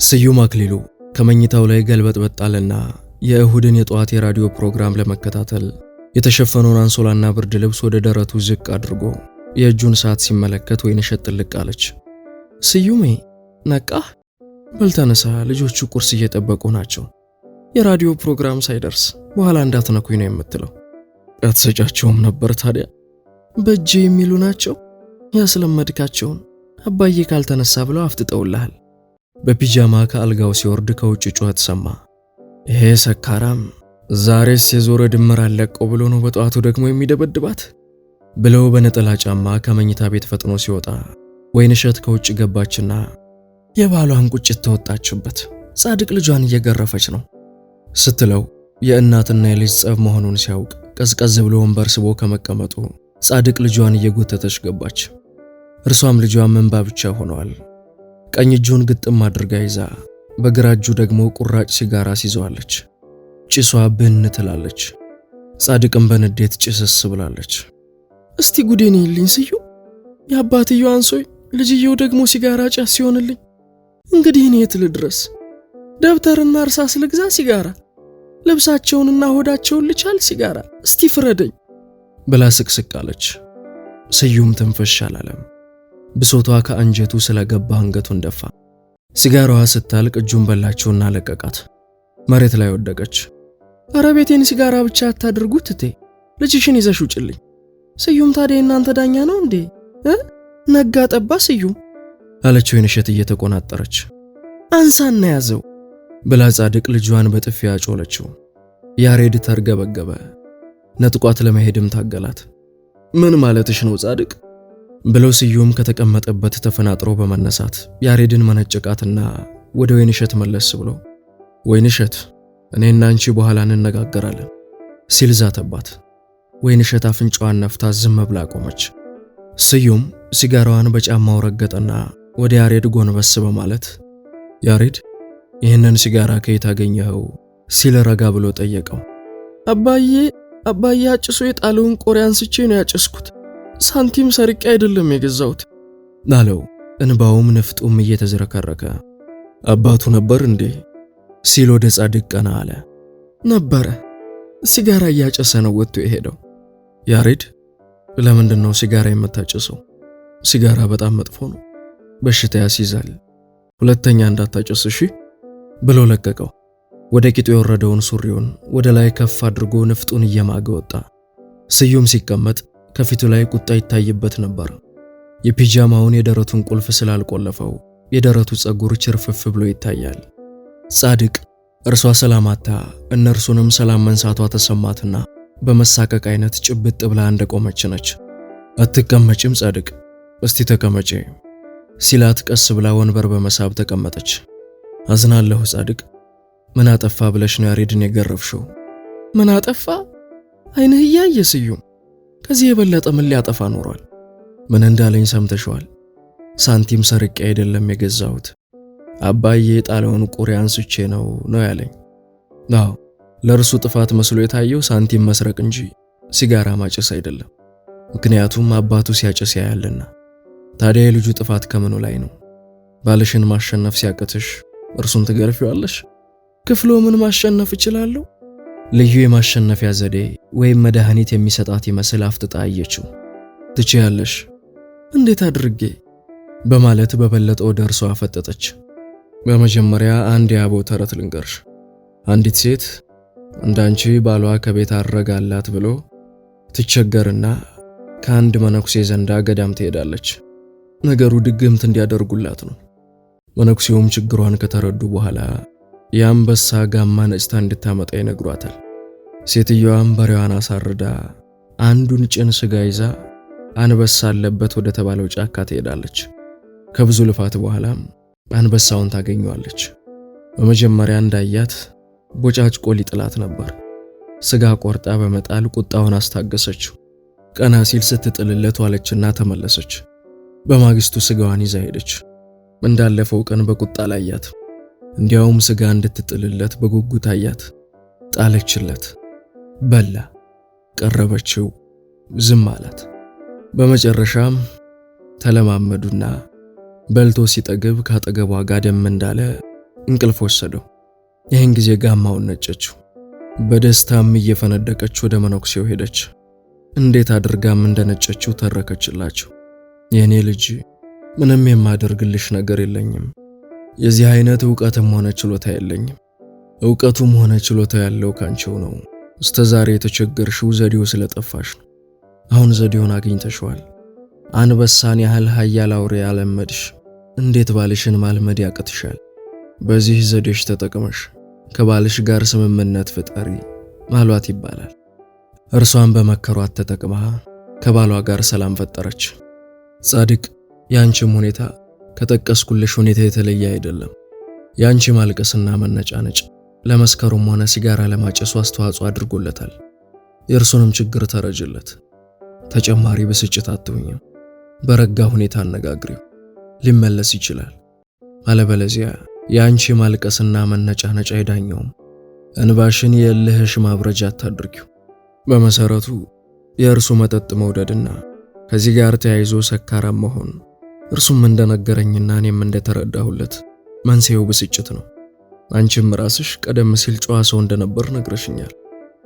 ስዩም አክሊሉ ከመኝታው ላይ ገልበጥበጥ አለና የእሁድን የጧት የራዲዮ ፕሮግራም ለመከታተል የተሸፈነውን አንሶላና ብርድ ልብስ ወደ ደረቱ ዝቅ አድርጎ የእጁን ሰዓት ሲመለከት ወይንሸት ጥልቅ አለች። ስዩሜ ነቃህ? በል ተነሳ፣ ልጆቹ ቁርስ እየጠበቁ ናቸው። የራዲዮ ፕሮግራም ሳይደርስ በኋላ እንዳትነኩኝ ነው የምትለው። አትሰጫቸውም ነበር ታዲያ? በእጄ የሚሉ ናቸው ያስለመድካቸውን። አባዬ ካልተነሳ ብለው አፍጥጠውልሃል። በፒጃማ ከአልጋው ሲወርድ ከውጭ ጩኸት ሰማ። ይሄ ሰካራም ዛሬስ የዞረ ድምር አለቀው ብሎ ነው በጠዋቱ ደግሞ የሚደበድባት ብለው በነጠላ ጫማ ከመኝታ ቤት ፈጥኖ ሲወጣ ወይንሸት ከውጭ ገባችና የባሏን ቁጭት ተወጣችበት። ጻድቅ ልጇን እየገረፈች ነው ስትለው የእናትና የልጅ ጸብ መሆኑን ሲያውቅ ቀዝቀዝ ብሎ ወንበር ስቦ ከመቀመጡ ጻድቅ ልጇን እየጎተተች ገባች። እርሷም ልጇን መንባ ብቻ ሆነዋል። ቀኝ እጁን ግጥም አድርጋ ይዛ በግራ እጁ ደግሞ ቁራጭ ሲጋራ ሲዘዋለች። ጭሷ ብን ትላለች። ጻድቅም በንዴት ጭስስ ብላለች። እስቲ ጉዴን ይልኝ ስዩ፣ የአባትየው አንሶይ ልጅየው ደግሞ ሲጋራ ጫስ ሲሆንልኝ እንግዲህ እኔ የት ልድረስ? ደብተርና እርሳስ ልግዛ ሲጋራ፣ ልብሳቸውንና ሆዳቸውን ልቻል ሲጋራ፣ እስቲ ፍረደኝ ብላ ስቅስቅ አለች። ስዩም ትንፍሽ አላለም። ብሶቷ ከአንጀቱ ስለገባ አንገቱን ደፋ። ሲጋራዋ ስታልቅ እጁን በላችውና ለቀቃት። መሬት ላይ ወደቀች። አረ ቤቴን ሲጋራ ብቻ አታድርጉት እቴ፣ ልጅሽን ይዘሽ ውጭልኝ። ስዩም ታዲያ እናንተ ዳኛ ነው እንዴ? ነጋ ጠባ ስዩም አለችው ወይንሸት እየተቆናጠረች። አንሳና ያዘው ብላ ጻድቅ ልጇን በጥፊ ያጮለችው። ያሬድ ተርገበገበ። ነጥቋት ለመሄድም ታገላት። ምን ማለትሽ ነው ጻድቅ ብሎ ስዩም ከተቀመጠበት ተፈናጥሮ በመነሳት ያሬድን መነጨቃትና ወደ ወይንሸት መለስ ብሎ ወይንሸት እኔና አንቺ በኋላ እንነጋገራለን ሲል ዛተባት። ወይንሸት አፍንጫዋን ነፍታ ዝም ብላ ቆመች። ስዩም ሲጋራዋን በጫማው ረገጠና ወደ ያሬድ ጎንበስ በማለት ያሬድ ይህንን ሲጋራ ከየት አገኘኸው ሲል ረጋ ብሎ ጠየቀው። አባዬ አጭሶ የጣለውን ቆሬ አንስቼ ነው ያጨስኩት፣ ሳንቲም ሰርቄ አይደለም የገዛሁት አለው። እንባውም ንፍጡም እየተዝረከረከ አባቱ ነበር እንዴ ሲል ወደ ጻድቅ ቀና አለ። ነበረ፣ ሲጋራ እያጨሰ ነው ወጥቶ የሄደው። ያሬድ ለምንድነው ሲጋራ የምታጨሰው? ሲጋራ በጣም መጥፎ ነው፣ በሽታ ያስይዛል፣ ሁለተኛ እንዳታጨስ እሺ ብሎ ለቀቀው። ወደ ቂጡ የወረደውን ሱሪውን ወደ ላይ ከፍ አድርጎ ንፍጡን እየማገ ወጣ። ስዩም ሲቀመጥ ከፊቱ ላይ ቁጣ ይታይበት ነበር። የፒጃማውን የደረቱን ቁልፍ ስላልቆለፈው የደረቱ ጸጉር ችርፍፍ ብሎ ይታያል። ጻድቅ እርሷ ሰላማታ እነርሱንም ሰላም መንሳቷ ተሰማትና በመሳቀቅ አይነት ጭብጥ ብላ እንደቆመች ነች። አትቀመጭም ጻድቅ? እስቲ ተቀመጪ ሲላት ቀስ ብላ ወንበር በመሳብ ተቀመጠች። አዝናለሁ ጻድቅ፣ ምን አጠፋ ብለሽ ነው ያሬድን የገረፍሽው? ምን አጠፋ? አይንህ እያየ ስዩም፣ ከዚህ የበለጠ ምን ሊያጠፋ ኖሯል? ምን እንዳለኝ ሰምተሽዋል? ሳንቲም ሰርቄ አይደለም የገዛሁት፣ አባዬ የጣለውን ቁሬ አንስቼ ነው ያለኝ። አዎ ለእርሱ ጥፋት መስሎ የታየው ሳንቲም መስረቅ እንጂ ሲጋራ ማጨስ አይደለም። ምክንያቱም አባቱ ሲያጨስ ያያልና። ታዲያ የልጁ ጥፋት ከምኑ ላይ ነው? ባልሽን ማሸነፍ ሲያቅትሽ እርሱን ትገርፊዋለሽ? ክፍሎ ምን ማሸነፍ እችላለሁ? ልዩ የማሸነፊያ ዘዴ ወይም መድኃኒት የሚሰጣት ይመስል አፍጥጣ አየችው። ትችያለሽ? እንዴት አድርጌ በማለት በበለጠ ወደ እርሷ አፈጠጠች። በመጀመሪያ አንድ የአበው ተረት ልንገርሽ። አንዲት ሴት እንዳንቺ ባሏ ከቤት አረጋላት ብሎ ትቸገርና ከአንድ መነኩሴ ዘንዳ ገዳም ትሄዳለች። ነገሩ ድግምት እንዲያደርጉላት ነው። መነኩሴውም ችግሯን ከተረዱ በኋላ የአንበሳ ጋማ ነጭታ እንድታመጣ ይነግሯታል። ሴትዮዋም በሬዋን አሳርዳ አንዱን ጭን ስጋ ይዛ አንበሳ አለበት ወደ ተባለው ጫካ ትሄዳለች። ከብዙ ልፋት በኋላም አንበሳውን ታገኘዋለች። በመጀመሪያ እንዳያት ቦጫጭቆ ሊጥላት ነበር። ስጋ ቆርጣ በመጣል ቁጣውን አስታገሰችው። ቀና ሲል ስትጥልለት ዋለችና ተመለሰች። በማግስቱ ስጋዋን ይዛ ሄደች። እንዳለፈው ቀን በቁጣ ላያት። እንዲያውም ስጋ እንድትጥልለት በጉጉት አያት። ጣለችለት። በላ። ቀረበችው። ዝም አላት። በመጨረሻም ተለማመዱና በልቶ ሲጠግብ ካጠገቧ ጋደም እንዳለ እንቅልፍ ወሰደው። ይህን ጊዜ ጋማውን ነጨችው። በደስታም እየፈነደቀች ወደ መነኩሴው ሄደች። እንዴት አድርጋም እንደነጨችው ተረከችላቸው። የኔ ልጅ ምንም የማደርግልሽ ነገር የለኝም። የዚህ አይነት ዕውቀትም ሆነ ችሎታ የለኝም። ዕውቀቱም ሆነ ችሎታ ያለው ካንቺው ነው። እስከዛሬ የተቸገርሽው ዘዴው ስለጠፋሽ ነው። አሁን ዘዴውን አግኝተሽዋል። አንበሳን ያህል ኃያል አውሬ ያለመድሽ እንዴት ባልሽን ማልመድ ያቅትሻል? በዚህ ዘዴሽ ተጠቅመሽ ከባልሽ ጋር ስምምነት ፍጠሪ ማሏት ይባላል። እርሷን በመከሯት ተጠቅማ ከባሏ ጋር ሰላም ፈጠረች። ጻድቅ ያንቺም ሁኔታ ከጠቀስኩልሽ ሁኔታ የተለየ አይደለም። ያንቺ ማልቀስና መነጫነጭ ለመስከሩም ሆነ ሲጋራ ለማጨሱ አስተዋጽኦ አድርጎለታል። የእርሱንም ችግር ተረጅለት። ተጨማሪ ብስጭት አትሁኝም። በረጋ ሁኔታ አነጋግሪው፣ ሊመለስ ይችላል። አለበለዚያ ያንቺ ማልቀስና መነጫነጭ አይዳኘውም። እንባሽን የእልህሽ ማብረጃ አታድርጊው። በመሰረቱ የእርሱ መጠጥ መውደድና ከዚህ ጋር ተያይዞ ሰካራም መሆን እርሱም እንደነገረኝና እኔም እንደተረዳሁለት መንስኤው ብስጭት ነው። አንቺም ራስሽ ቀደም ሲል ጨዋ ሰው እንደነበር ነግረሽኛል።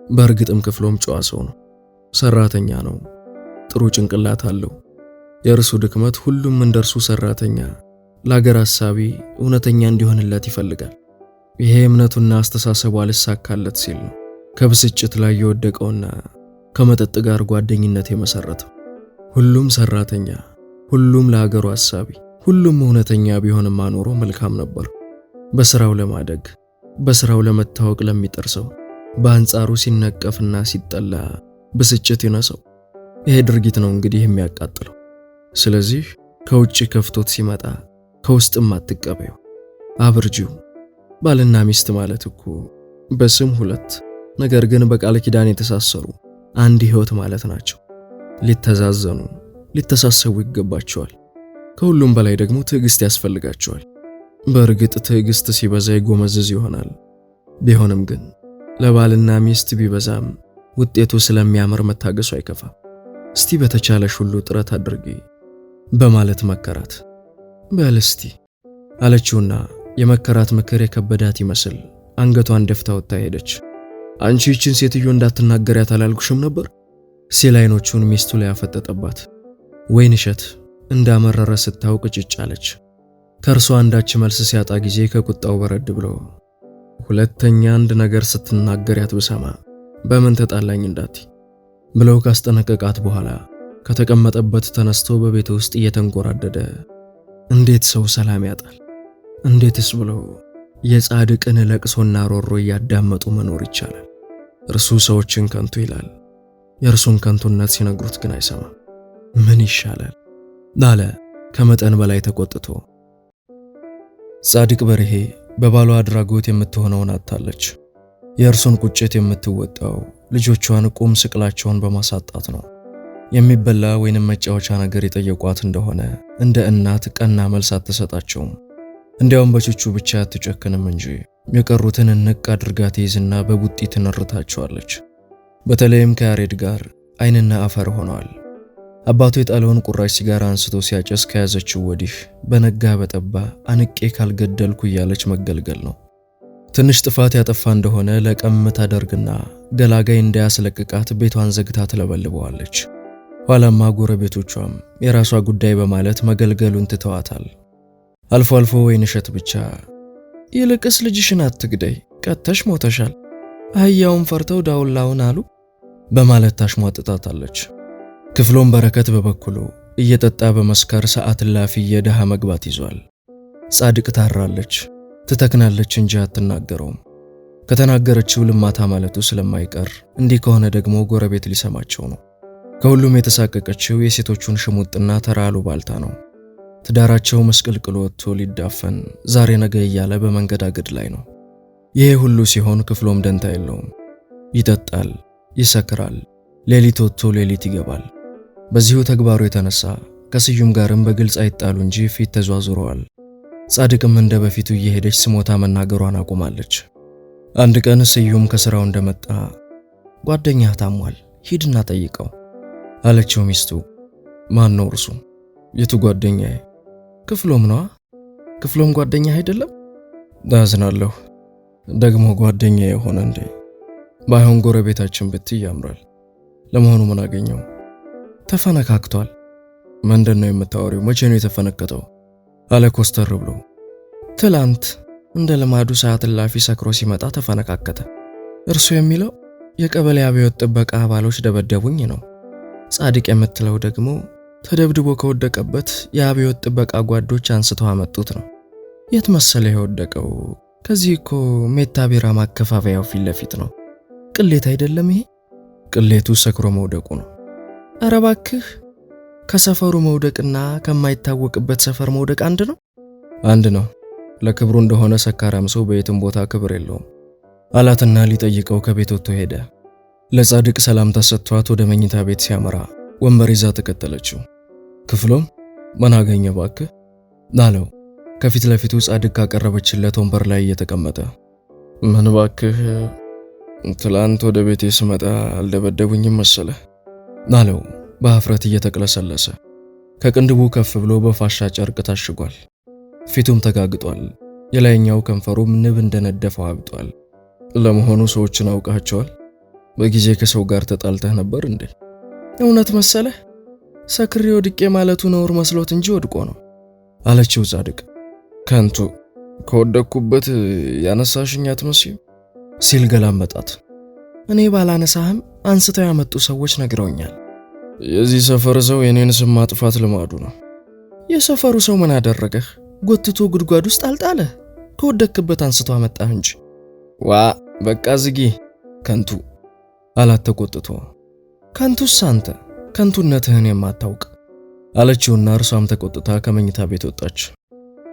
በእርግጥም ክፍሎም ጨዋ ሰው ነው። ሰራተኛ ነው። ጥሩ ጭንቅላት አለው። የእርሱ ድክመት ሁሉም እንደርሱ ሰራተኛ፣ ለአገር ሐሳቢ፣ እውነተኛ እንዲሆንለት ይፈልጋል። ይሄ እምነቱና አስተሳሰቡ አልሳካለት ሲል ነው ከብስጭት ላይ የወደቀውና ከመጠጥ ጋር ጓደኝነት የመሰረተው። ሁሉም ሰራተኛ፣ ሁሉም ለሀገሩ ሐሳቢ፣ ሁሉም እውነተኛ ቢሆንም አኖሮ መልካም ነበር። በስራው ለማደግ፣ በስራው ለመታወቅ ለሚጥር ሰው በአንጻሩ ሲነቀፍና ሲጠላ ብስጭት ይነሳው። ይሄ ድርጊት ነው እንግዲህ የሚያቃጥለው። ስለዚህ ከውጭ ከፍቶት ሲመጣ ከውስጥም አትቀበዩ፣ አብርጂው። ባልና ሚስት ማለት እኮ በስም ሁለት ነገር ግን በቃል ኪዳን የተሳሰሩ አንድ ሕይወት ማለት ናቸው። ሊተዛዘኑ፣ ሊተሳሰቡ ይገባቸዋል። ከሁሉም በላይ ደግሞ ትዕግስት ያስፈልጋቸዋል። በእርግጥ ትዕግስት ሲበዛ ይጎመዝዝ ይሆናል። ቢሆንም ግን ለባልና ሚስት ቢበዛም ውጤቱ ስለሚያምር መታገሱ አይከፋም። እስቲ በተቻለሽ ሁሉ ጥረት አድርጊ በማለት መከራት። በል እስቲ አለችውና የመከራት ምክር የከበዳት ይመስል አንገቷን ደፍታ ወጥታ ሄደች። አንቺ ይህችን ሴትዮ እንዳትናገሪያት አላልኩሽም ነበር ሲል አይኖቹን ሚስቱ ላይ አፈጠጠባት። ወይንሸት እንዳመረረ ስታውቅ ጭጭ አለች። ከእርሷ አንዳች መልስ ሲያጣ ጊዜ ከቁጣው በረድ ብሎ ሁለተኛ አንድ ነገር ስትናገሪያት ብሰማ በምን ተጣላኝ እንዳትይ ብለው ካስጠነቀቃት በኋላ ከተቀመጠበት ተነስቶ በቤት ውስጥ እየተንጎራደደ እንዴት ሰው ሰላም ያጣል? እንዴትስ ብሎ የጻድቅን ለቅሶና ሮሮ እያዳመጡ መኖር ይቻላል? እርሱ ሰዎችን ከንቱ ይላል፣ የእርሱን ከንቱነት ሲነግሩት ግን አይሰማም። ምን ይሻላል አለ ከመጠን በላይ ተቆጥቶ። ጻድቅ በርሄ በባሏ አድራጎት የምትሆነውን አጣለች። የእርሱን ቁጭት የምትወጣው ልጆቿን ቁም ስቅላቸውን በማሳጣት ነው። የሚበላ ወይንም መጫወቻ ነገር የጠየቋት እንደሆነ እንደ እናት ቀና መልስ አትሰጣቸውም። እንዲያውም በቹቹ ብቻ አትጨክንም እንጂ የቀሩትን ንቅ አድርጋ ትይዝና በቡጢ ትነርታቸዋለች። በተለይም ከያሬድ ጋር አይንና አፈር ሆነዋል። አባቱ የጣለውን ቁራጭ ሲጋራ አንስቶ ሲያጨስ ከያዘችው ወዲህ በነጋ በጠባ አንቄ ካልገደልኩ እያለች መገልገል ነው። ትንሽ ጥፋት ያጠፋ እንደሆነ ለቀም ታደርግና ገላጋይ እንዳያስለቅቃት ቤቷን ዘግታ ትለበልበዋለች። ኋላማ ጎረቤቶቿም የራሷ ጉዳይ በማለት መገልገሉን ትተዋታል። አልፎ አልፎ ወይንሸት ብቻ ይልቅስ ልጅሽን አትግደይ፣ ቀተሽ ሞተሻል፣ አህያውን ፈርተው ዳውላውን አሉ በማለት ታሽሟጥጣታለች። ክፍሎም በረከት በበኩሉ እየጠጣ በመስከር ሰዓት ላፊ የደሃ መግባት ይዟል። ጻድቅ ታራለች፣ ትተክናለች እንጂ አትናገረውም። ከተናገረችው ልማታ ማለቱ ስለማይቀር እንዲህ ከሆነ ደግሞ ጎረቤት ሊሰማቸው ነው። ከሁሉም የተሳቀቀችው የሴቶቹን ሽሙጥና ተራ አሉባልታ ነው። ትዳራቸው መስቅልቅል ወጥቶ ሊዳፈን ዛሬ ነገ እያለ በመንገዳገድ ላይ ነው። ይሄ ሁሉ ሲሆን ክፍሎም ደንታ የለውም። ይጠጣል፣ ይሰክራል፣ ሌሊት ወጥቶ ሌሊት ይገባል። በዚሁ ተግባሩ የተነሳ ከስዩም ጋርም በግልጽ አይጣሉ እንጂ ፊት ተዟዙረዋል። ጻድቅም እንደ በፊቱ እየሄደች ስሞታ መናገሯን አቁማለች። አንድ ቀን ስዩም ከስራው እንደመጣ ጓደኛህ ታሟል፣ ሂድና ጠይቀው አለችው ሚስቱ። ማን ነው እርሱ? የቱ ጓደኛዬ? ክፍሎም ነዋ። ክፍሎም ጓደኛህ አይደለም? ዳዝናለሁ። ደግሞ ጓደኛ የሆነ እንዴ? ባይሆን ጎረቤታችን ብትይ ያምራል። ለመሆኑ ምን አገኘው? ተፈነካክቷል። ምንድነው የምታወሪው? መቼ ነው የተፈነከተው? አለ ኮስተር ብሎ። ትላንት እንደ ልማዱ ሰዓት እላፊ ሰክሮ ሲመጣ ተፈነካከተ። እርሱ የሚለው የቀበሌ አብዮት ጥበቃ አባሎች ደበደቡኝ ነው። ጻድቅ የምትለው ደግሞ ተደብድቦ ከወደቀበት የአብዮት ጥበቃ ጓዶች አንስተው አመጡት ነው። የት መሰለ የወደቀው? ከዚህ እኮ ሜታ ቢራ ማከፋፈያው ፊት ለፊት ነው። ቅሌት አይደለም ይሄ? ቅሌቱ ሰክሮ መውደቁ ነው። ኧረ እባክህ፣ ከሰፈሩ መውደቅና ከማይታወቅበት ሰፈር መውደቅ አንድ ነው? አንድ ነው። ለክብሩ እንደሆነ ሰካራም ሰው በየትም ቦታ ክብር የለውም አላትና ሊጠይቀው ከቤት ወጥቶ ሄደ። ለጻድቅ ሰላምታ ሰጥቷት ወደ መኝታ ቤት ሲያመራ ወንበር ይዛ ተከተለችው። ክፍሎም ምን አገኘ እባክህ አለው ከፊት ለፊቱ ጻድቅ ካቀረበችለት ወንበር ላይ እየተቀመጠ። ምን እባክህ፣ ትላንት ወደ ቤቴ ስመጣ አልደበደቡኝም መሰለህ አለው በአፍረት እየተቅለሰለሰ። ከቅንድቡ ከፍ ብሎ በፋሻ ጨርቅ ታሽጓል። ፊቱም ተጋግጧል። የላይኛው ከንፈሩም ንብ እንደነደፈው አብጧል። ለመሆኑ ሰዎችን አውቃቸዋል? በጊዜ ከሰው ጋር ተጣልተህ ነበር እንዴ? እውነት መሰለህ? ሰክሬ ወድቄ ማለቱ ነውር መስሎት እንጂ ወድቆ ነው አለችው ጻድቅ። ከንቱ፣ ከወደቅኩበት ያነሳሽኝ አትመስይም ሲል ገላመጣት። እኔ ባላነሳህም አንስተው ያመጡ ሰዎች ነግረውኛል። የዚህ ሰፈር ሰው የኔን ስም ማጥፋት ልማዱ ነው። የሰፈሩ ሰው ምን አደረገህ? ጎትቶ ጉድጓድ ውስጥ አልጣለህ? ከወደቅክበት አንስቶ አመጣህ እንጂ። ዋ በቃ ዝጊ ከንቱ አላት ተቆጥቶ። ከንቱስ አንተ፣ ከንቱነትህን የማታውቅ አለችውና እርሷም ተቆጥታ ከመኝታ ቤት ወጣች።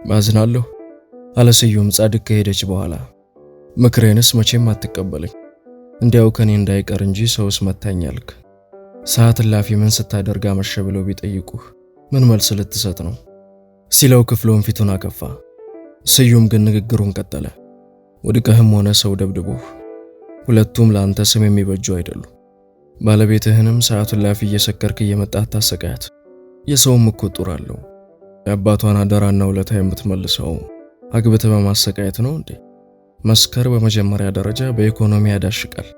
ማዝናለሁ አለ ስዩም ጻድቅ ከሄደች በኋላ። ምክሬንስ መቼም አትቀበለኝ፣ እንዲያው ከኔ እንዳይቀር እንጂ ሰውስ መታኛልክ። ሰዓት እላፊ ምን ስታደርግ አመሸ ብለው ቢጠይቁህ ምን መልስ ልትሰጥ ነው ሲለው ክፍሉን ፊቱን አከፋ። ስዩም ግን ንግግሩን ቀጠለ። ወድቀህም ሆነ ሰው ደብድቦህ ሁለቱም ለአንተ ስም የሚበጁ አይደሉ። ባለቤትህንም ሰዓት እላፊ እየሰከርክ እየመጣህ ታሰቃያት። የሰውም እኮ ጡር አለው። የአባቷን አደራና ውለታ የምትመልሰው አግብተህ በማሰቃየት ነው እንዴ? መስከር በመጀመሪያ ደረጃ በኢኮኖሚ ያዳሽቃል፣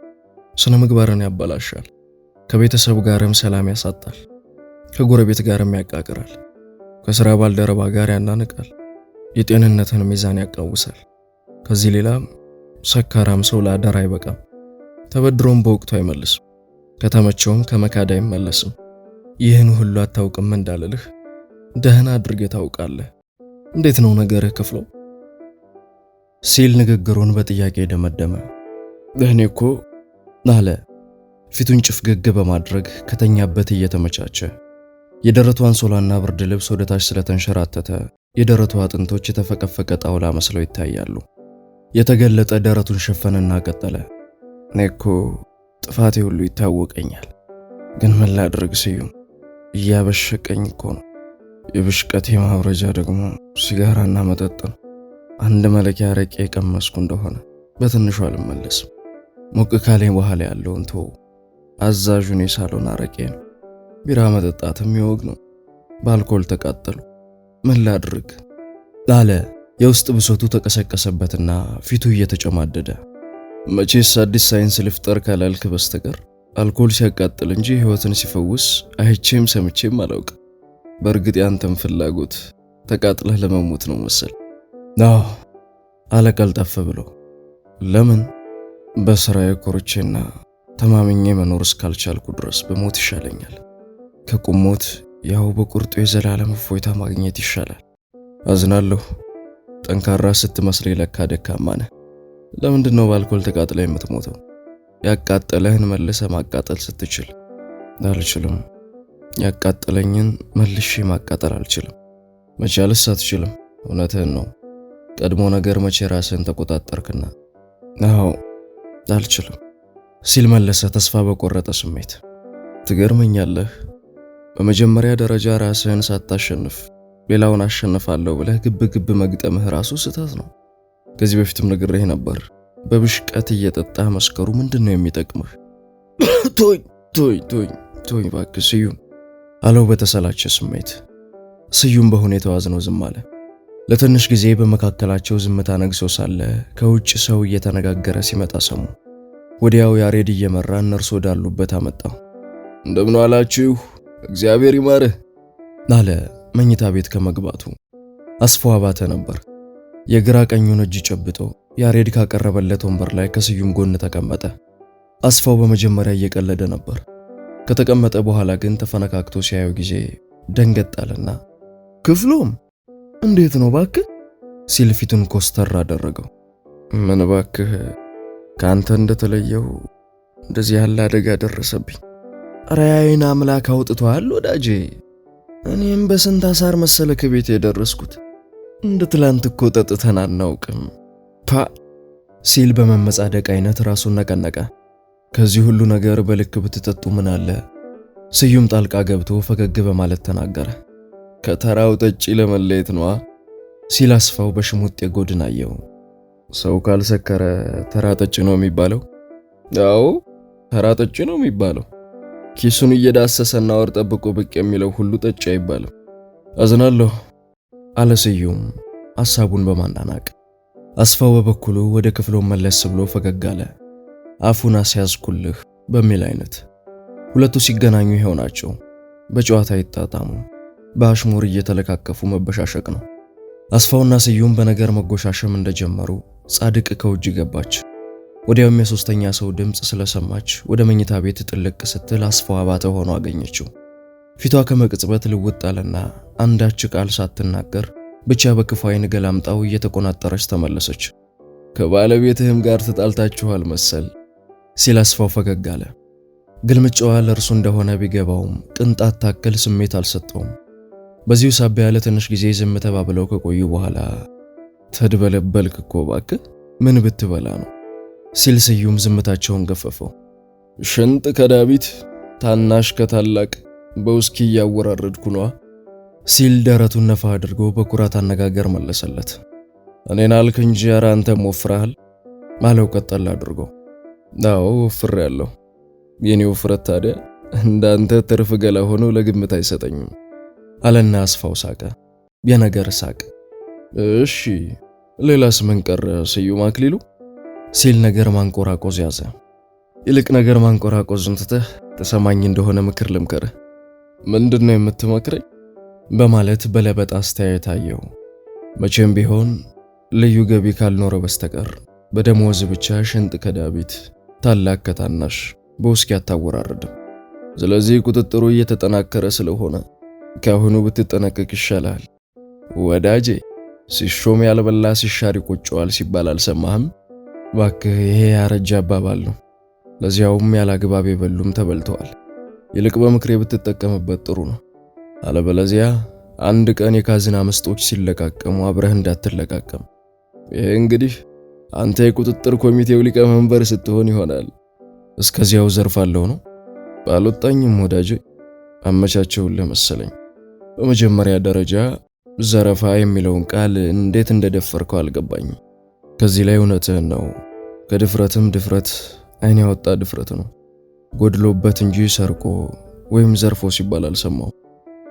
ስነ ምግባርን ያበላሻል፣ ከቤተሰብ ጋርም ሰላም ያሳጣል፣ ከጎረቤት ጋርም ያቃቅራል፣ ከሥራ ባልደረባ ጋር ያናንቃል፣ የጤንነትን ሚዛን ያቃውሳል። ከዚህ ሌላም ሰካራም ሰው ለአደራ አይበቃም፣ ተበድሮም በወቅቱ አይመልስም፣ ከተመቸውም ከመካድ አይመለስም። ይህን ሁሉ አታውቅም እንዳልልህ ደህና አድርገህ ታውቃለህ። እንዴት ነው ነገርህ ክፍሎ ሲል ንግግሩን በጥያቄ ደመደመ። እኔ እኮ አለ ፊቱን ጭፍግግ በማድረግ ከተኛበት እየተመቻቸ። የደረቱ አንሶላና ብርድ ልብስ ወደ ታች ስለተንሸራተተ የደረቱ አጥንቶች የተፈቀፈቀ ጣውላ መስለው ይታያሉ። የተገለጠ ደረቱን ሸፈነና ቀጠለ። እኔ እኮ ጥፋቴ ሁሉ ይታወቀኛል፣ ግን ምን ላድርግ ስዩም፣ እያበሸቀኝ እኮ ነው። የብሽቀቴ ማውረጃ ደግሞ ሲጋራና መጠጥ ነው። አንድ መለኪያ አረቄ የቀመስኩ እንደሆነ በትንሹ አልመለስም። ሞቅ ካለኝ በኋላ ያለውን ተው። አዛዡን የሳሎን አረቄ ነው። ቢራ መጠጣትም ይወግ ነው። በአልኮል ተቃጠሉ። ምን ላድርግ አለ። የውስጥ ብሶቱ ተቀሰቀሰበትና ፊቱ እየተጨማደደ። መቼስ አዲስ ሳይንስ ልፍጠር ካላልክ በስተቀር አልኮል ሲያቃጥል እንጂ ሕይወትን ሲፈውስ አይቼም ሰምቼም አላውቅ። በእርግጥ ያንተም ፍላጎት ተቃጥለህ ለመሞት ነው መሰል። አዎ አለ ቀልጠፍ ብሎ። ለምን? በስራዬ ኮርቼና ተማምኜ መኖር እስካልቻልኩ ድረስ በሞት ይሻለኛል። ከቁሞት ያው በቁርጡ የዘላለም እፎይታ ማግኘት ይሻላል። አዝናለሁ። ጠንካራ ስትመስል ለካ ደካማ ነህ። ለምንድን ነው በአልኮል ተቃጥለህ የምትሞተው? ያቃጠለህን መልሰ ማቃጠል ስትችል። አልችልም። ያቃጠለኝን መልሼ ማቃጠል አልችልም። መቻልስ አትችልም። እውነትህን ነው። ቀድሞ ነገር መቼ ራስህን ተቆጣጠርክና? አዎ አልችልም ሲል መለሰ ተስፋ በቆረጠ ስሜት። ትገርመኛለህ። በመጀመሪያ ደረጃ ራስህን ሳታሸንፍ ሌላውን አሸንፋለሁ ብለህ ግብ ግብ መግጠምህ ራሱ ስህተት ነው። ከዚህ በፊትም ነግሬህ ነበር። በብሽቀት እየጠጣህ መስከሩ ምንድነው የሚጠቅምህ? ቶኝ እባክህ ስዩም አለው በተሰላቸ ስሜት። ስዩም በሁኔታው አዝኖ ዝም አለ። ለትንሽ ጊዜ በመካከላቸው ዝምታ ነግሶ ሳለ ከውጭ ሰው እየተነጋገረ ሲመጣ ሰሙ። ወዲያው ያሬድ እየመራ እነርሱ ወዳሉበት አመጣው። እንደምን ዋላችሁ፣ እግዚአብሔር ይማርህ አለ መኝታ ቤት ከመግባቱ። አስፋው አባተ ነበር። የግራ ቀኙን እጅ ጨብጦ ያሬድ ካቀረበለት ወንበር ላይ ከስዩም ጎን ተቀመጠ። አስፋው በመጀመሪያ እየቀለደ ነበር። ከተቀመጠ በኋላ ግን ተፈነካክቶ ሲያየው ጊዜ ደንገጥ አለና ክፍሎም እንዴት ነው ባክህ ሲል ፊቱን ኮስተር አደረገው። ምን ባክህ ካንተ እንደተለየው እንደዚህ ያለ አደጋ ደረሰብኝ። ኧረ የዓይን አምላክ አውጥቷል ወዳጄ። እኔም በስንት አሳር መሰለህ ከቤት የደረስኩት። እንደ ትላንት እኮ ጠጥተን አናውቅም ፓ ሲል በመመጻደቅ አይነት ራሱን ነቀነቀ። ከዚህ ሁሉ ነገር በልክ ብትጠጡ ምን አለ? ስዩም ጣልቃ ገብቶ ፈገግ በማለት ተናገረ። ከተራው ጠጪ ለመለየት ነዋ ሲል አስፋው በሽሙጥ የጎድን አየው። ሰው ካልሰከረ ተራ ጠጪ ነው የሚባለው? አዎ ተራ ጠጪ ነው የሚባለው። ኪሱን እየዳሰሰና ወር ጠብቆ ብቅ የሚለው ሁሉ ጠጪ አይባልም። አዝናለሁ አለ ስዩም ሐሳቡን በማናናቅ። አስፋው በበኩሉ ወደ ክፍሉ መለስ ብሎ ፈገግ አለ። አፉን አስያዝኩልህ በሚል አይነት። ሁለቱ ሲገናኙ ይሄው ናቸው። በጨዋታ ይጣጣሙ፣ በአሽሙር እየተለካከፉ መበሻሸቅ ነው። አስፋውና ስዩም በነገር መጎሻሸም እንደጀመሩ ጻድቅ ከውጅ ገባች። ወዲያውም የሶስተኛ ሰው ድምጽ ስለሰማች ወደ መኝታ ቤት ጥልቅ ስትል አስፋው አባተ ሆኖ አገኘችው። ፊቷ ከመቅጽበት ልውጥ አለና አንዳች ቃል ሳትናገር ብቻ በክፉ ዓይን ገላምጣው እየተቆናጠረች ተመለሰች። ከባለቤትህም ጋር ተጣልታችኋል መሰል ሲል አስፋው ፈገግ አለ። ግልምጫዋ ለእርሱ እንደሆነ ቢገባውም ቅንጣት ታክል ስሜት አልሰጠውም። በዚሁ ሳቢያ ለትንሽ ጊዜ ዝም ተባብለው ከቆዩ በኋላ ተድበለበልክ እኮ እባክህ ምን ብትበላ ነው ሲል ስዩም ዝምታቸውን ገፈፈው። ሽንጥ ከዳቢት ታናሽ ከታላቅ በውስኪ እያወራረድኩ ነዋ ሲል ደረቱን ነፋ አድርጎ በኩራት አነጋገር መለሰለት። እኔን አልክ እንጂ ኧረ አንተም ወፍረሃል ማለው ቀጠል አድርጎ። አዎ ወፍሬያለሁ። የኔ ውፍረት ታዲያ እንዳንተ ትርፍ ገላ ሆኖ ለግምት አይሰጠኝም አለና አስፋው ሳቀ። የነገር ሳቅ። እሺ ሌላስ ምን ቀረ ስዩም አክሊሉ ሲል ነገር ማንቆራቆዝ ያዘ። ይልቅ ነገር ማንቆራቆዝን ትተህ ተሰማኝ እንደሆነ ምክር ልምከርህ። ምንድነው የምትመክረኝ? በማለት በለበጣ አስተያየት አየው። መቼም ቢሆን ልዩ ገቢ ካልኖረ በስተቀር በደሞዝ ብቻ ሽንጥ ከዳቢት ታላቅ ከታናሽ በውስኪ አታወራረድም። ስለዚህ ቁጥጥሩ እየተጠናከረ ስለሆነ ካሁኑ ብትጠነቀቅ ይሻላል ወዳጄ። ሲሾም ያልበላ ሲሻር ይቆጨዋል ሲባል አልሰማህም? ባክህ ይሄ ያረጀ አባባል ነው። ለዚያውም ያላግባብ የበሉም ተበልተዋል። ይልቅ በምክሬ ብትጠቀምበት ጥሩ ነው። አለበለዚያ አንድ ቀን የካዝና መስጦች ሲለቃቀሙ አብረህ እንዳትለቃቀም። ይሄ እንግዲህ አንተ የቁጥጥር ኮሚቴው ሊቀመንበር ስትሆን ይሆናል። እስከዚያው ዘርፋለሁ ነው። ባልወጣኝም ወዳጄ አመቻቸውልህ መሰለኝ። በመጀመሪያ ደረጃ ዘረፋ የሚለውን ቃል እንዴት እንደደፈርከው አልገባኝም። ከዚህ ላይ እውነትህን ነው። ከድፍረትም ድፍረት አይን ያወጣ ድፍረት ነው። ጎድሎበት እንጂ ሰርቆ ወይም ዘርፎ ሲባል አልሰማው።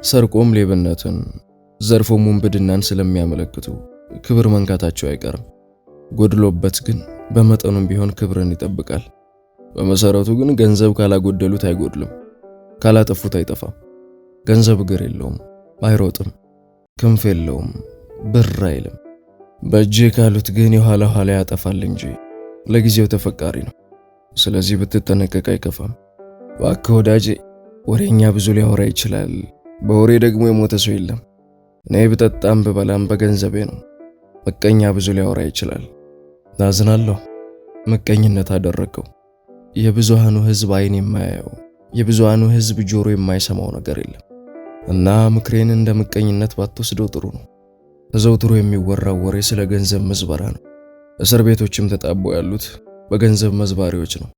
ሰርቆም ሌብነትን፣ ዘርፎም ውንብድናን ስለሚያመለክቱ ክብር መንካታቸው አይቀርም። ጎድሎበት ግን በመጠኑም ቢሆን ክብርን ይጠብቃል። በመሰረቱ ግን ገንዘብ ካላጎደሉት አይጎድልም፣ ካላጠፉት አይጠፋም። ገንዘብ እግር የለውም፣ አይሮጥም፣ ክንፍ የለውም፣ ብር አይልም። በእጄ ካሉት ግን የኋላ ኋላ ያጠፋል እንጂ ለጊዜው ተፈቃሪ ነው። ስለዚህ ብትጠነቀቅ አይከፋም። እባክህ ወዳጄ፣ ወሬኛ ብዙ ሊያወራ ይችላል፣ በወሬ ደግሞ የሞተ ሰው የለም። እኔ ብጠጣም ብበላም በገንዘቤ ነው። ምቀኛ ብዙ ሊያወራ ይችላል። ናዝናለሁ። ምቀኝነት አደረገው። የብዙሃኑ ሕዝብ አይን የማያየው የብዙሃኑ ሕዝብ ጆሮ የማይሰማው ነገር የለም እና ምክሬን እንደ ምቀኝነት ባትወስደው ጥሩ ነው። ተዘውትሮ የሚወራው ወሬ ስለ ገንዘብ መዝበራ ነው። እስር ቤቶችም ተጣበው ያሉት በገንዘብ መዝባሪዎች ነው።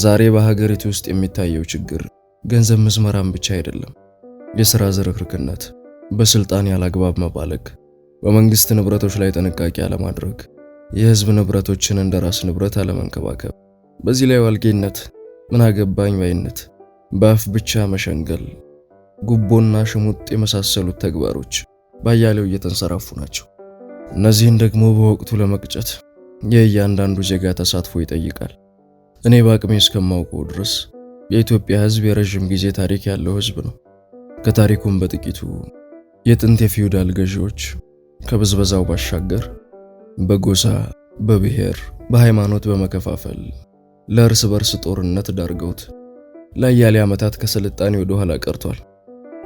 ዛሬ በሀገሪቱ ውስጥ የሚታየው ችግር ገንዘብ መዝመራም ብቻ አይደለም። የሥራ ዝርክርክነት፣ በስልጣን ያላግባብ መባለግ፣ በመንግስት ንብረቶች ላይ ጥንቃቄ አለማድረግ፣ የህዝብ ንብረቶችን እንደራስ ንብረት አለመንከባከብ፣ በዚህ ላይ ዋልጌነት፣ ምን አገባኝ ባይነት፣ በአፍ ብቻ መሸንገል፣ ጉቦና ሽሙጥ የመሳሰሉት ተግባሮች ባያሌው እየተንሰራፉ ናቸው። እነዚህን ደግሞ በወቅቱ ለመቅጨት የእያንዳንዱ ዜጋ ተሳትፎ ይጠይቃል። እኔ በአቅሜ እስከማውቀው ድረስ የኢትዮጵያ ሕዝብ የረዥም ጊዜ ታሪክ ያለው ሕዝብ ነው። ከታሪኩም በጥቂቱ የጥንት የፊውዳል ገዢዎች ከብዝበዛው ባሻገር በጎሳ፣ በብሔር፣ በሃይማኖት በመከፋፈል ለእርስ በርስ ጦርነት ዳርገውት ለአያሌ ዓመታት ከስልጣኔ ወደ ኋላ ቀርቷል።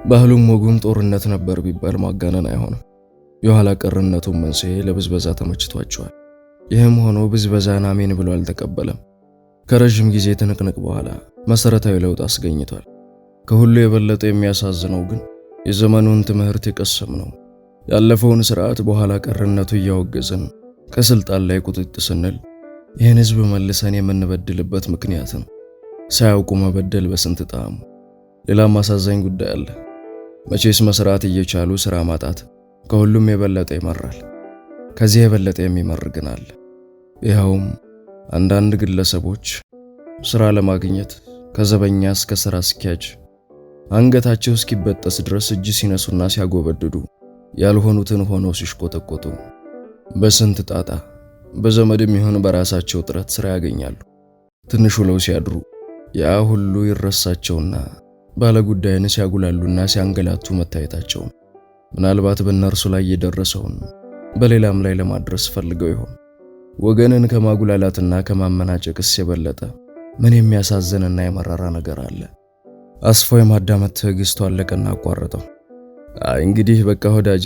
ባህሉም ወጉም ጦርነት ነበር ቢባል ማጋነን አይሆንም። የኋላ ቀርነቱን መንስኤ ለብዝበዛ ተመችቷቸዋል። ይህም ሆኖ ብዝበዛን አሜን ብሎ አልተቀበለም። ከረዥም ጊዜ ትንቅንቅ በኋላ መሰረታዊ ለውጥ አስገኝቷል። ከሁሉ የበለጠ የሚያሳዝነው ግን የዘመኑን ትምህርት የቀሰም ነው። ያለፈውን ስርዓት በኋላ ቀርነቱ እያወገዝን ከስልጣን ላይ ቁጥጥ ስንል ይህን ህዝብ መልሰን የምንበድልበት ምክንያት ነው። ሳያውቁ መበደል በስንት ጣዕሙ። ሌላም አሳዛኝ ጉዳይ አለ። መቼስ መስራት እየቻሉ ስራ ማጣት ከሁሉም የበለጠ ይመራል። ከዚህ የበለጠ የሚመር ግን አለ። ይኸውም አንዳንድ ግለሰቦች ስራ ለማግኘት ከዘበኛ እስከ ስራ አስኪያጅ አንገታቸው እስኪበጠስ ድረስ እጅ ሲነሱና ሲያጎበድዱ ያልሆኑትን ሆነው ሲሽቆጠቆጡ በስንት ጣጣ በዘመድም ይሁን በራሳቸው ጥረት ስራ ያገኛሉ። ትንሽ ውለው ሲያድሩ ያ ሁሉ ይረሳቸውና ባለጉዳይን ሲያጉላሉና ሲያንገላቱ መታየታቸው ምናልባት በእነርሱ ላይ የደረሰውን በሌላም ላይ ለማድረስ ፈልገው ይሆን? ወገንን ከማጉላላትና ከማመናጨቅስ የበለጠ ምን የሚያሳዝንና የመራራ ነገር አለ? አስፋው የማዳመጥ ትዕግስቱ አለቀና አቋረጠው። አይ እንግዲህ በቃ ወዳጄ፣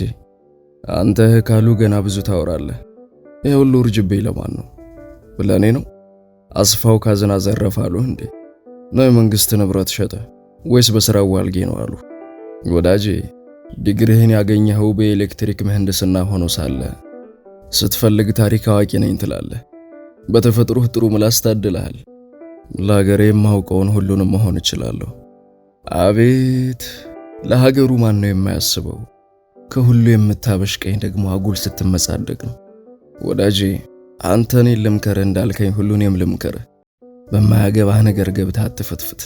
አንተ ካሉ ገና ብዙ ታወራለህ። ይሄ ሁሉ እርጅብኝ ለማን ነው? ብለኔ ነው? አስፋው ካዝና ዘረፋሉ እንዴ? ነው የመንግስት ንብረት ሸጠ ወይስ በስራው ዋልጌ ነው አሉ? ወዳጄ፣ ዲግሪህን ያገኘኸው በኤሌክትሪክ ምህንድስና ሆኖ ሳለ ስትፈልግ ታሪክ አዋቂ ነኝ ትላለህ። በተፈጥሮህ ጥሩ ምላስ ታድለሃል። ለሀገሬ የማውቀውን ሁሉንም መሆን እችላለሁ። አቤት ለሀገሩ ማን ነው የማያስበው? ከሁሉ የምታበሽቀኝ ደግሞ አጉል ስትመጻደቅ ነው። ወዳጄ አንተ እኔን ልምከርህ እንዳልከኝ ሁሉ እኔም ልምከርህ። በማያገባህ ነገር ገብተህ አትፈትፍት፣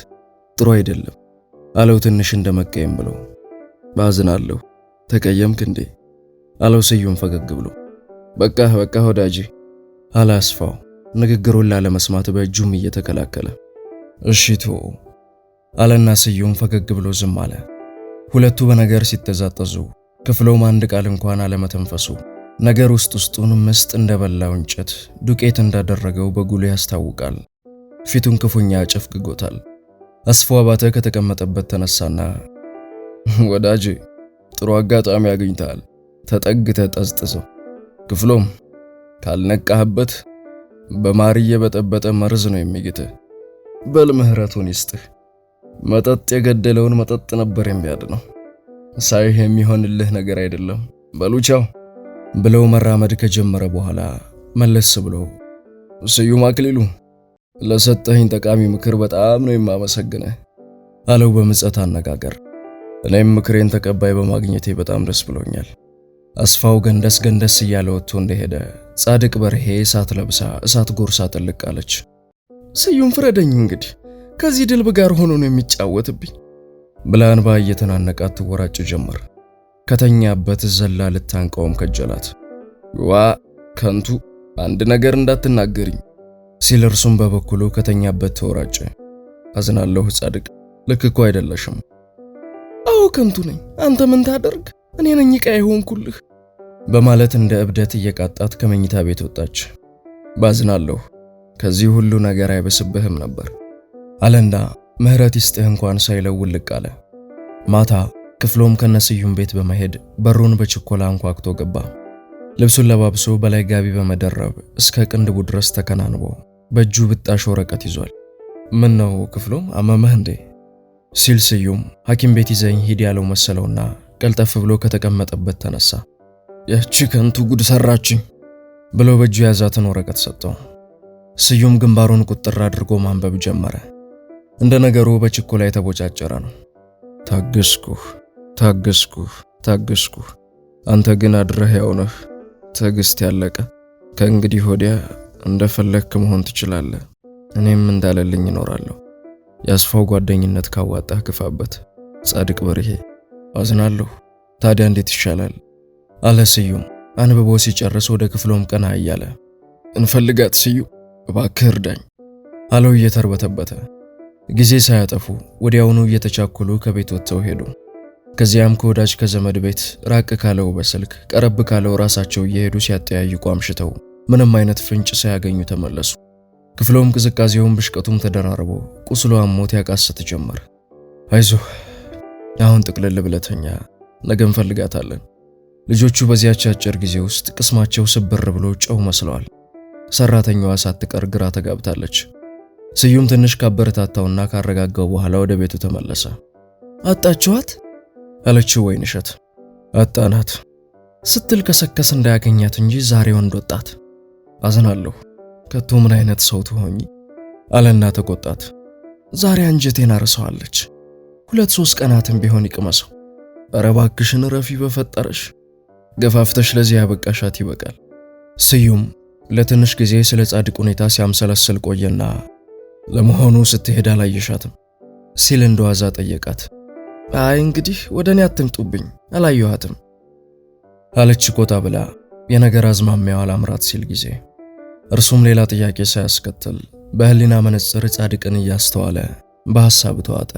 ጥሩ አይደለም አለው ትንሽ እንደመቀየም ብሎ። ባዝናለሁ፣ ተቀየምክ እንዴ አለው ስዩም ፈገግ ብሎ። በቃ ወዳጄ አለ አስፋው ንግግሩን ላለመስማት በእጁም እየተከላከለ። እሺቶ አለና ስዩም ፈገግ ብሎ ዝም አለ። ሁለቱ በነገር ሲተዛጠዙ ክፍሎም አንድ ቃል እንኳን አለመተንፈሱ ነገር ውስጡን ምስጥ እንደበላው እንጨት ዱቄት እንዳደረገው በጉሉ ያስታውቃል። ፊቱን ክፉኛ ጨፍግጎታል። አስፋው አባተ ከተቀመጠበት ተነሳና ወዳጄ ጥሩ አጋጣሚ አግኝተሃል፣ ተጠግተህ ጠዝጥዘው። ክፍሎም ካልነቃህበት በማር የበጠበጠ መርዝ ነው የሚግትህ። በል ምህረቱን ይስጥህ። መጠጥ የገደለውን መጠጥ ነበር የሚያድነው። ሳይህ የሚሆንልህ ነገር አይደለም። በሉቻው ብለው መራመድ ከጀመረ በኋላ መለስ ብሎ ስዩም አክሊሉ ለሰጠኸኝ ጠቃሚ ምክር በጣም ነው የማመሰግነህ አለው በምጸት አነጋገር። እኔም ምክሬን ተቀባይ በማግኘቴ በጣም ደስ ብሎኛል። አስፋው ገንደስ እያለ ወጥቶ እንደሄደ ጻድቅ በርሄ እሳት ለብሳ እሳት ጎርሳ ጥልቅ አለች። ስዩም ፍረደኝ እንግዲህ ከዚህ ድልብ ጋር ሆኖ ነው የሚጫወትብኝ ብላ እንባ እየተናነቃት ትወራጭ ጀመር። ከተኛበት ዘላ ልታንቀውም ከጀላት። ዋ ከንቱ አንድ ነገር እንዳትናገሪኝ ሲል እርሱም በበኩሉ ከተኛበት ተወራጨ። አዝናለሁ ጻድቅ፣ ልክ እኮ አይደለሽም። አዎ ከንቱ ነኝ፣ አንተ ምን ታደርግ፣ እኔ ነኝ ዕቃ የሆንኩልህ በማለት እንደ እብደት እየቃጣት ከመኝታ ቤት ወጣች። ባዝናለሁ፣ ከዚህ ሁሉ ነገር አይበስብህም ነበር አለና ምህረት ይስጥህ እንኳን ሳይለው ውልቅ አለ። ማታ ክፍሎም ከነስዩም ቤት በመሄድ በሩን በችኮላ አንኳኩቶ ገባ። ልብሱን ለባብሶ በላይ ጋቢ በመደረብ እስከ ቅንድቡ ድረስ ተከናንቦ በእጁ ብጣሽ ወረቀት ይዟል። ምን ነው ክፍሎም አመመህ እንዴ ሲል ስዩም ሐኪም ቤት ይዘኝ ሂድ ያለው መሰለውና ቀልጠፍ ብሎ ከተቀመጠበት ተነሳ። ያቺ ከንቱ ጉድ ሰራችኝ ብሎ በእጁ ያዛትን ወረቀት ሰጠው። ስዩም ግንባሩን ቁጥር አድርጎ ማንበብ ጀመረ። እንደ ነገሩ በችኮላ የተቦጫጨረ ነው። ታገስኩህ አንተ ግን አድረህ ያውነህ ትዕግስት ያለቀ። ከእንግዲህ ወዲያ እንደፈለክ መሆን ትችላለህ። እኔም እንዳለልኝ እኖራለሁ። ያስፋው ጓደኝነት ካዋጣህ ግፋበት። ጻድቅ በርሄ። አዝናለሁ። ታዲያ እንዴት ይሻላል አለ ስዩም አንብቦ ሲጨርስ ወደ ክፍሎም ቀና እያለ እንፈልጋት ስዩ እባክህ እርዳኝ አለው እየተርበተበተ። ጊዜ ሳያጠፉ ወዲያውኑ እየተቻኮሉ ከቤት ወጥተው ሄዱ። ከዚያም ከወዳጅ ከዘመድ ቤት ራቅ ካለው በስልክ ቀረብ ካለው ራሳቸው እየሄዱ ሲያጠያይቁ አምሽተው ምንም አይነት ፍንጭ ሳያገኙ ተመለሱ። ክፍሎም ቅዝቃዜውን ብሽቀቱም ተደራርቦ ቁስሉ አሞት ያቃሰት ጀመር። አይዞህ አሁን ጥቅልል ብለተኛ ነገ እንፈልጋታለን። ልጆቹ በዚያች አጭር ጊዜ ውስጥ ቅስማቸው ስብር ብሎ ጨው መስለዋል። ሰራተኛዋ ሳትቀር ግራ ተጋብታለች። ስዩም ትንሽ ካበረታታውና ካረጋጋው በኋላ ወደ ቤቱ ተመለሰ። አጣችኋት አለችው ወይንሸት። አጣናት ስትል ከሰከስ እንዳያገኛት እንጂ ዛሬ ወንድ ወጣት። አዝናለሁ ከቶ ምን አይነት ሰው ትሆኚ አለና ተቆጣት። ዛሬ አንጀቴን አርሰዋለች። 2-3 ቀናትም ቢሆን ይቅመሰው። ኧረ እባክሽን ረፊ በፈጠረሽ ገፋፍተሽ ለዚህ ያበቃሻት ይበቃል። ስዩም ለትንሽ ጊዜ ስለ ጻድቅ ሁኔታ ሲያምሰለስል ቆየና ለመሆኑ ስትሄድ አላየሻትም ሲል እንደዋዛ ጠየቃት። አይ እንግዲህ ወደኔ አትምጡብኝ አላየኋትም አለች ቆጣ ብላ የነገር አዝማሚያው አላምራት ሲል ጊዜ። እርሱም ሌላ ጥያቄ ሳያስከትል በህሊና መነጽር ጻድቅን እያስተዋለ በሐሳብ ተዋጠ።